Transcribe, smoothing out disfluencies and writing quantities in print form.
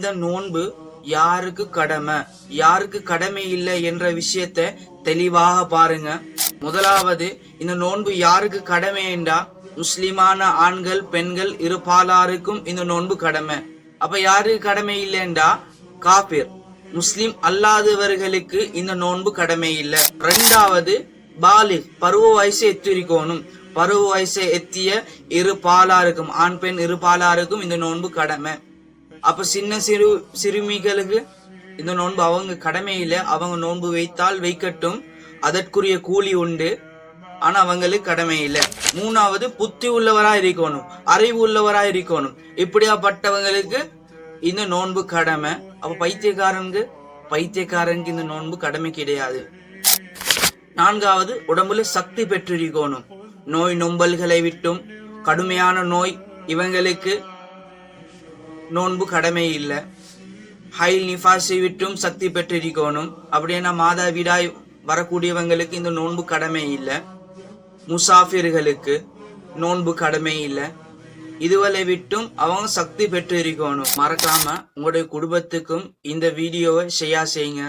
இந்த நோன்பு யாருக்கு கடமை யாருக்கு கடமை இல்லை என்ற விஷயத்தை தெளிவாக பாருங்க. முதலாவது, இந்த நோன்பு யாருக்கு கடமை என்றா முஸ்லிமான ஆண்கள் பெண்கள் இரு பாலாருக்கும் இந்த நோன்பு கடமை. அப்ப யாருக்கு கடமை இல்லைன்றா காபிர் முஸ்லிம் அல்லாதவர்களுக்கு இந்த நோன்பு கடமை இல்லை. ரெண்டாவது, பாலிக் பருவ வயசு எத்திரிக்கணும். பருவ வயசை எத்திய இரு பாலாருக்கும் ஆண் பெண் இரு பாலாருக்கும் இந்த நோன்பு கடமை. அப்ப சின்ன சிறுமிகளுக்கு இந்த நோன்பு அவங்க கடமையில அவங்க நோன்பு வைத்தால் வைக்கட்டும், அதற்குரிய கூலி உண்டு, ஆனா அவங்களுக்கு கடமை இல்லை. மூணாவது, புத்தி உள்ளவரா இருக்கணும், அறிவு உள்ளவரா இருக்கணும். இப்படியாப்பட்டவங்களுக்கு இந்த நோன்பு கடமை. அப்ப பைத்தியக்காரனுக்கு இந்த நோன்பு கடமை கிடையாது. நான்காவது, உடம்புல சக்தி பெற்றிருக்கணும். நோய் நொம்பல்களை விட்டும் கடுமையான நோய் இவங்களுக்கு நோன்பு கடமை இல்லை. ஹைல் நிஃபாஸை விட்டும் சக்தி பெற்றிருக்கணும். அப்படின்னா மாதாவிடாய் வரக்கூடியவங்களுக்கு இந்த நோன்பு கடமை இல்லை. முசாஃபிர்களுக்கு நோன்பு கடமை இல்லை. இதுவரை விட்டும் அவங்க சக்தி பெற்று இருக்கணும். மறக்காம உங்களுடைய குடும்பத்துக்கும் இந்த வீடியோவை ஷேர் செய்யுங்க.